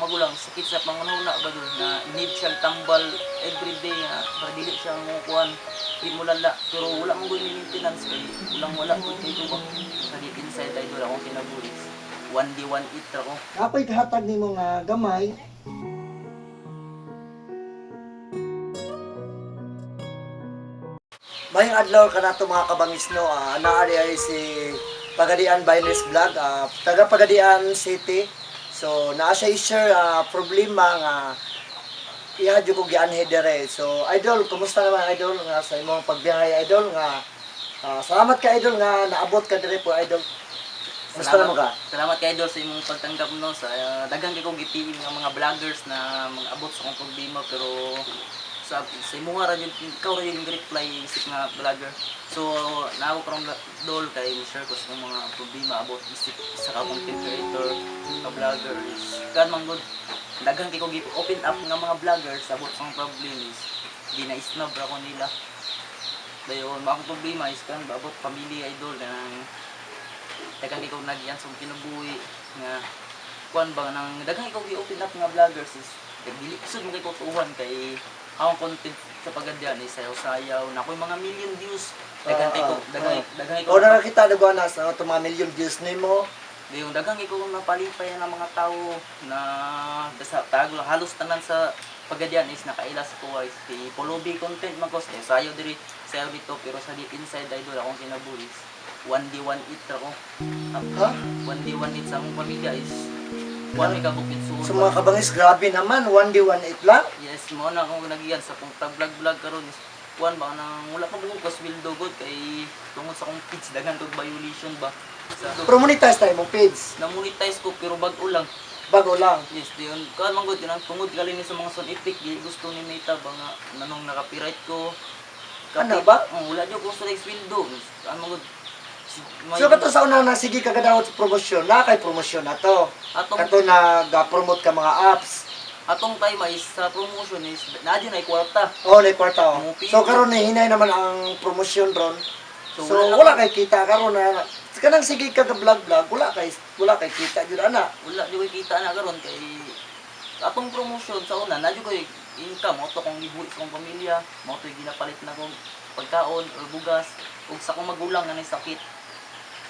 magulang sakit sa pangunahuna ba doon na need siyang tambal everyday nga para dili siya mukuan di mo lala pero wala mong good maintenance kay wala kung kay ko sa deep inside idol akong kinabulis 1D 1 eat ako. Apay kahatag nimo nga gamay. Mayong adlaw kanato mga kabangis no, naari ay si Pagadian Biners Vlog, taga Pagadian City. So naa siya i-share problema nga iya jud ko gianhe dire. So idol, kumusta naman idol nga sa imong pagbiyahe idol nga salamat ka idol nga naabot ka dire po idol. Kumusta naman ka? Salamat kay idol sa imong pagtanggap no sa daghang kay kong gitiim nga mga vloggers na mga abot sa akong problema pero sa imo ra jud ikaw ra jud reply isip nga vlogger. So naako from dol kay share ko sa mga problema about isip sa content creator ka vlogger is kan man good daghang kay ko open up nga mga vloggers about sa problem is di na isnob ra ko nila. Dayon mga problema is kan about pamilya idol nang daghang kay ko nagyan sa kinabuhi nga kuan ba nang daghang kay ko open up nga vloggers is dili sud mo kay ko tuwan kay ang content sa Pagadian is sayaw-sayaw na ako'y mga million views daghang kay ko daghang ko O na nakita na na sa mga million views nimo. yung daghang kay ko napalipay ng mga tao na sa tago halos tanan sa Pagadian is nakaila sa kuway si pulubi content man ko sayaw diri sayaw dito pero sa deep inside idol akong kinabulis 1D 1 eat ako. Ha? 1D 1 eat sa akong pamilya is one may kabukit Sa mga kabangis grabe naman 1D 1 lang. yes, mo na akong nagiyan sa kung tag-vlog karon is kuan ba nang wala pa buong sweldo god kay tungod sa akong page daghan kog violation ba. Sa Pero monetize tayo mong page. na-monetize ko pero bag-o lang. Bago lang. Yes, diyon. Kuan man god tinang tungod gali ni sa mga sound effect di gusto ni Meta ba nga nanong naka-copyright ko. Ano ba? Wala jud ko sa sweldo. Ano god So kato sa una na sige kagadawat sa promosyon, na kay promosyon na to. Kato nag-promote ka mga apps. atong time is sa promotion is naadyo na kwarta. Oh, na kwarta oh. Mupi. So karon hinay naman ang promosyon ron. So, So wala kay kita karon na kanang sige ka vlog wala kay kita jud ana. Wala jud koy kita na karon kay atong promotion sa una na jud koy income mo to kong gibuhi sa kong pamilya, mo to ginapalit na kong pagkaon or bugas ug sa kong magulang na nay sakit.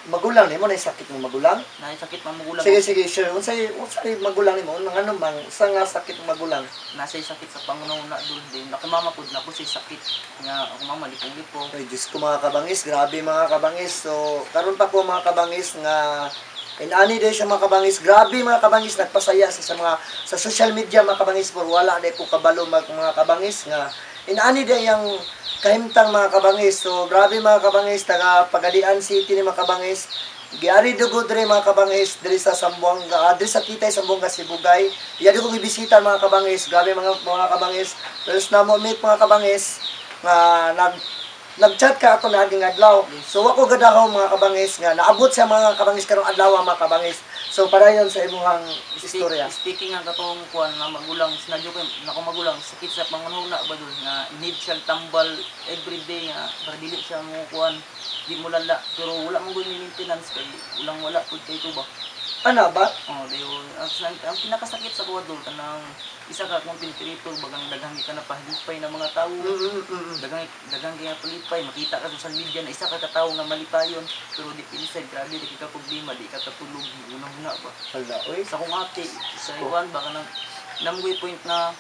Magulang nimo na sakit ng magulang. Nay sakit man magulang. Sige sure. Unsay magulang nimo ano bang sa nga sakit ng magulang? Nasay sakit sa pangunahuna dul din. Nakimama pud na ko say sakit nga ako mama lipong-lipong. Ay Diyos ko mga kabangis, grabe mga kabangis. So karon pa ko mga kabangis nga inani din siya mga kabangis. Grabe mga kabangis nagpasaya sa mga sa social media mga kabangis pero wala na ko kabalo mga kabangis nga inani din yang kahimtang mga kabangis. So grabe mga kabangis taga Pagadian City ni mga kabangis. Giari dugod diri mga kabangis diri sa Sambuanga, diri sa Kitay Sambuanga Sibugay. Iya ko gibisita mga kabangis. Grabe mga kabangis. Pero na mo meet mga kabangis nga nag-chat ka ako na aging adlaw. So ako gadahaw mga kabangis nga naabot sa mga kabangis karong adlaw mga kabangis. So padayon sa imong istorya. Speaking nga katong kuan na magulang sinadyo ko nako magulang sakit sa pangunahuna ba dul nga need siyang tambal everyday nga para dili siya mo kuan di mo lala pero wala mo good maintenance kay wala pud kay ko ba. Ano ba? Oh, dayon ang pinakasakit sa kuwa dul kanang isa ka content creator bagang daghang ka na pahlipay ng mga tawo. Daghang kaya palipay makita ka sa social media na isa ka katawo nga malipayon pero di inside grabe di ka problema di ka katulog una ba. Hala, oy. Sa kong ate sa iwan baka nang namgoy point na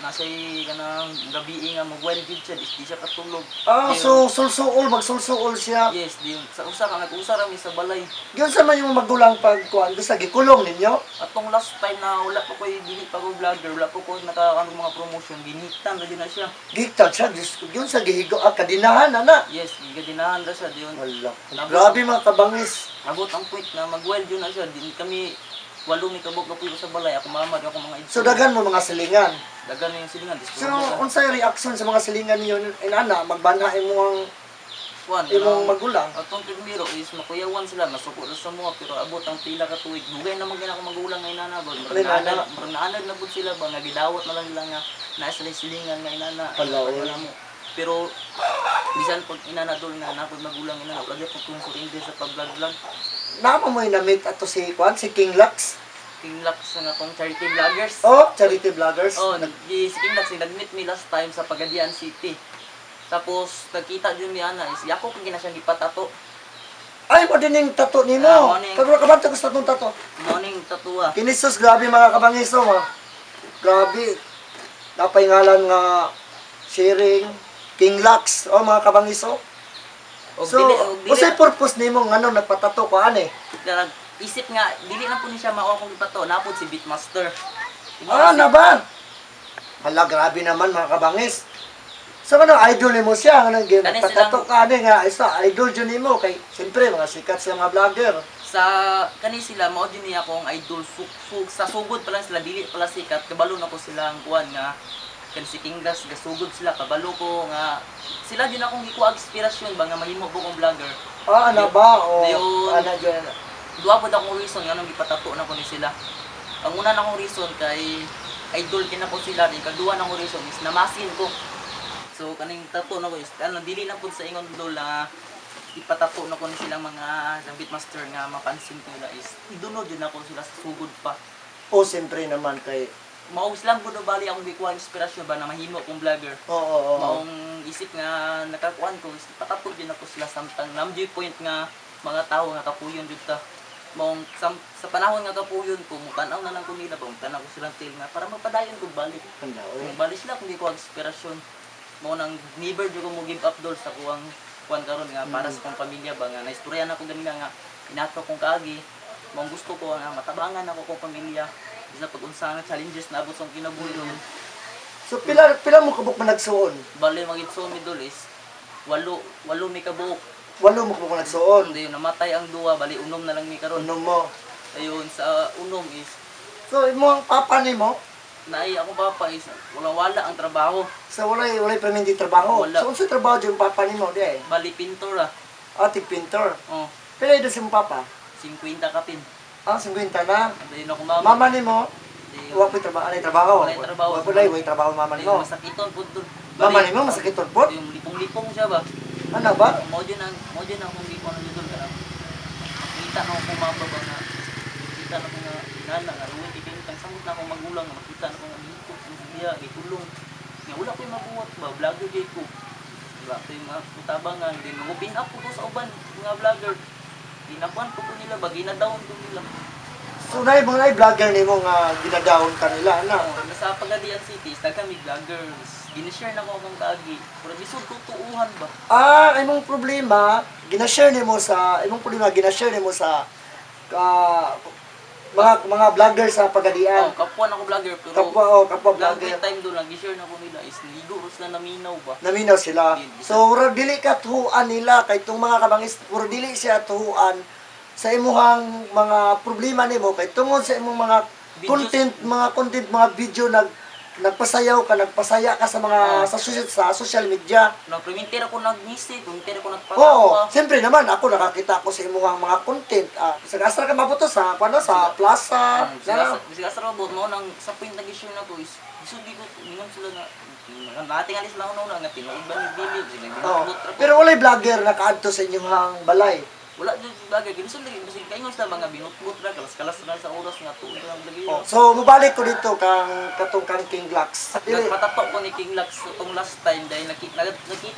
nasay kanang gabi nga mag-wild gid siya di siya katulog. So sulsuol magsulsuol siya. Yes, di sa usa ka nag-usa ra mi sa balay. Gyud sa man yung magulang pag kuan sa gikulong ninyo. Atong last time na wala pa koy dili pa ko vlogger, wala pa ko naka mga promotion, ginitan na din na siya. Gigtag siya gyud sa gihigo kadinahan ana. Yes, gigadinahan ra siya diyon. Wala. Grabe mga kabangis. Abot ang point na mag-wild yun na siya, din kami walo mi kabog na puyo sa balay, ako mama, ako mga idol. So daghan mo mga silingan. Dagan na yung silingan. So unsay reaction sa mga silingan niyo inana magbanha imong imong magulang? Atong primero is makuyawan sila, masuko na sa mga, pero abot ang pila ka tuig. Dugay naman gina ako magulang nga inana ba. Naanad na po sila ba, nagidawat na lang nila nga nasa silingan nga inana. Pero bisan pag inana doon nga napod magulang inana, lagi po kung surrender sa pag-vlog. Nama mo na-meet ato si Kwan, si King Lux. King Lux nga tong charity vloggers. Oh, charity vloggers. Oh, si King Lux nag-meet me last time sa Pagadian City. Tapos nagkita din mi ana is yako kung gina siyang gipatato. Ay, mo din yung tato nimo. Ah, mo ning- Kagura ka ba ito gusto itong tato? Morning tatua. Kinisos, grabe mga kabangis, no, ma. Grabe. Napay ngalan nga sharing, King Lux, oh, mga kabangis, oh. Og So, dili usay purpose nimo nga ano, nagpatato ko, ane? isip nga dili na po ni siya mao kung ipato napod si Beatmaster. Ah, na ba? Hala, grabe naman, mga kabangis. So, ano, idol mo siya, nga nagpatato ka, ane, nga, isa, idol dyan nimo, kay, siyempre, mga sikat sa mga vlogger. Sa kani sila mao din niya akong idol sa sugod pa lang sila dili pala sikat kabalo na ko sila ang kuan nga kan si King Lux gasugod sila kabalo ko nga sila din akong gikuha inspirasyon ba nga mahimo ko kong vlogger. Ah, ano ba? O, Yun. ano dyan? Duha pod akong reason nga nang gipatato na ko ni sila. Ang una na akong reason kay idol kina ko sila, ikaduha na akong reason is namasin ko. So kaning tato na ko is ano dili na pud sa ingon dol na ipatato na ko ni silang mga sa Beatmaster nga mapansin ko nila is idunod yun ako sila sa sugod pa. O, siyempre naman, kay, Maus lang po bali akong gikuha inspirasyon ba na mahimo kong vlogger. oo. Maong isip nga nakakuan ko is ipatato din ako sila samtang namjoy point nga mga tao nga kapuyon jud ta. Maong sa panahon nga kapuyon ko mutanaw na lang ko nila ba mutanaw ko silang tail nga para magpadayon ko balik. Handa, oy. Kung balik sila kung gikuha inspirasyon. Mao nang never jud ko mo give up dol sa kuwang kuan karon nga para sa kong pamilya ba nga naistorya na ko ganina nga inato kong kaagi mong gusto ko nga matabangan ako kong pamilya isa pag unsa nga challenges na abot sa akong kinabuhi ron So, pila mo kabuk man nagsuon? bali magitson mi dol is walo mi kabuok Walo mo kabuk man nagsuon. dayon namatay ang duwa bali unom na lang mi karon Ano mo? ayun sa unom is So, imo ang papa nimo, naay ako papa is wala ang trabaho sa walay permanent trabaho. Wala. So, unsa trabaho yung papa nimo, di ay? bali pintor Ati pintor. oh Pila edad sa imong papa? 50 kapin Ah, 50 na. dayon ako mama Mama nimo, dayon wa pa trabaho, anay trabaho. Walay trabaho. Wa pala way trabaho mama dayon nimo. masakiton pud dol Mama nimo masakit po. yung lipong-lipong siya ba Ano ba? mo din ang kung di ko ano dito ka makita na ako mama ba na makita na ko nga nana nga ruwi di kayo tang samot na ako magulang nga makita na ko nga dito sa diya gitulong nga wala ko yung mabuhat ba vlogger jay ko wala ko yung mga kutabangan din mo pin up ko sa uban mga vlogger ginakuan ko nila ba ginadown ko nila So, na mga vlogger nimo nga ginadawon kanila, ana. nasa Pagadian City sa kami vloggers ginishare na ko akong kaagi pero bisod tutuuhan ba Ah, imong problema, ginashare nimo sa mga vlogger sa Pagadian. kapwa na ko vlogger pero Kapwa vlogger vlogger. time doon nag-share na ko nila is ligo ros na naminaw ba Naminaw sila. So, mura dili ka tuhuan nila kay itong mga kabangis, mura dili siya tuhuan sa imuhang mga problema nimo kay tungod sa imong mga Videos. mga video nagpasaya ka sa mga sa social media. nagprimintira ko nag-message primintira ko Oo, nagpatawa siyempre naman ako nakakita ko sa imuhang mga content. Sa ka mabuto sa sa plaza. Bisig asar robot mo nang sa point nag-share na ko is bisod di ko ningon sila na nating alis lang una nga tinuod ba ni Billy Oo. Pero walay vlogger nakaadto sa inyong balay. wala jud bagay ginusul lagi bisig kaingon sa mga binutbut ra kalas-kalas na sa oras nga tuod lang lagi So, mubalik ko dito kang King Lux. nagpatato ko ni King Lux itong last time dahil nakita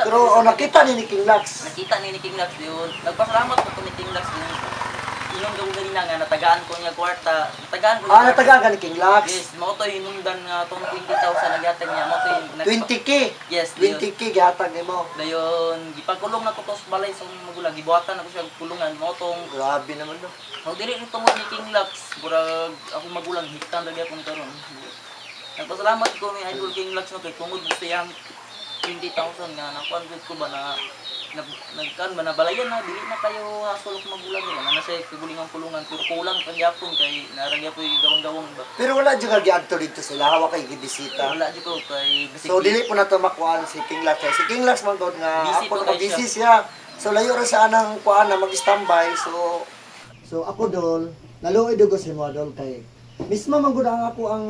Pero nakita ni King Lux. nakita ni King Lux yun. Nagpasalamat ko ni King Lux yun. Yung gawin ganina nga, natagaan ko niya kwarta. Natagaan ko niya. Natagaan ka ni King Lux. Yes, mo to hinungdan nga itong 20,000 nagyatag niya. Mo to yung... 20k. Yes, dayon. 20k gihatag nimo. Dayon, gipagkulong na ko to sa balay sa mga magulang. Gibuhatan ako siya kulungan. Mo tong... Grabe naman no. Mo dili ni tungod ni King Lux. Burag ako magulang, hitan lagi akong karon. Nagpasalamat ko ni Idol King Lux no kay tungod mo siyang 20,000 nga nakuan ko ba na nagkan manabalayan na dili na kayo hasol ko magulang nila na siya kigulingang kulungan pero kulang pa gyapon kay naragya po yung gawang-gawang ba Pero wala jud giadto dito sila hawa kay gibisita. wala jud ko kay basig So dili po na to makuan si King Lux. Si King Lux man gud nga Busy ako po na kayo busy siya. So layo ra sa anang kuan na mag-standby. So ako dol, naluoy dugo si mo dol kay mismo man gud ang ako ang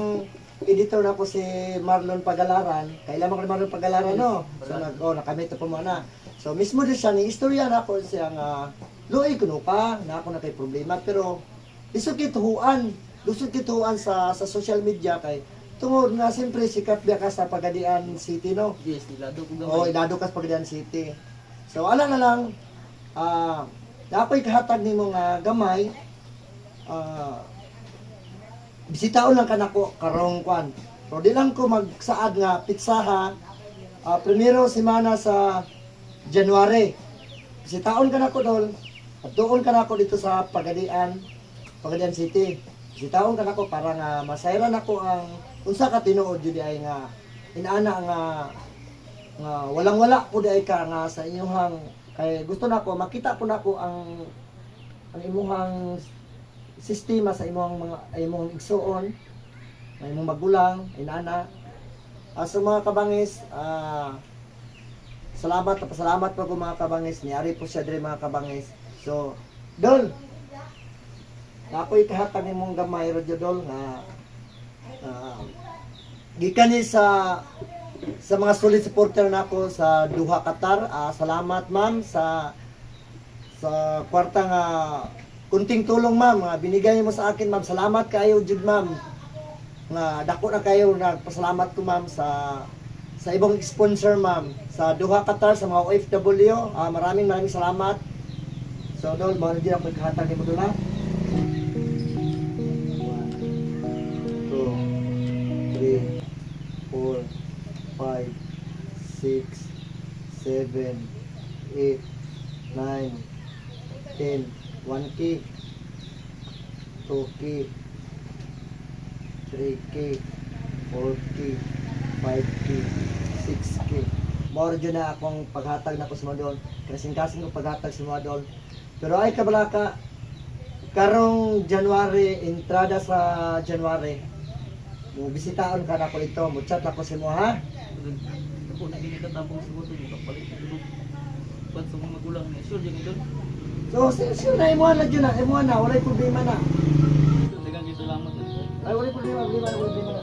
editor na ko si Marlon Pagalaran. Kailan mo Marlon Pagalaran no? So nakamit po mo na. So mismo din siya ni istorya na ko siya nga luoy kuno ka na ako na kay problema pero isok kituhuan gusto kituan sa social media kay tungod nga siyempre sikat biya ka sa Pagadian City, no? Yes, nilado ko gamay. O idado ka sa Pagadian City. So ala na lang dapat kahatag nimo nga gamay bisitaon lang kanako karong kwan. So di lang ko magsaad nga pitsaha primero semana sa January. Bisitaon kanako dol. At doon kanako dito sa Pagadian City. Bisitaon kanako para nga masayran ako ang unsa ka tinuod jud ay nga inaana nga walang-wala po di ay ka nga sa inyong kay gusto nako makita po nako ang imong sistema sa imong igsuon, ang imong magulang, inana. Sa mga kabangis, salamat po ko mga kabangis. Niari po siya diri mga kabangis. So, Dol, ako'y kahatag imong gamay radyo Dol nga gikan ni sa mga solid supporter nako sa Duha Qatar. Salamat ma'am sa kwarta nga kunting tulong ma'am nga binigay mo sa akin ma'am. Salamat kayo jud ma'am. Nga dako na kayo nagpasalamat ko ma'am sa ibang sponsor ma'am sa Duha Qatar sa mga OFW. Maraming salamat. So Dol, mo din ako kahatag nimo Dol ha. 1 2 3 4 5 6 7 8 9 10 1K 2K 3K 4K 5K 6K Moro dyan na akong paghatag na ko sa mga Dol. Kasing-kasing ko paghatag sa mga Dol. Pero ay kabalaka karong January, entrada sa January, bisitaon ka na ko ito, chat ako sa mo ha. Ako na ginikatapong siguro yung kapalit sa dulog. Ba't sa mga magulang niya? Sure, dyan doon. So, sure na, imuha na dyan na, walay problema na. Dagang salamat. Ay, walay problema na.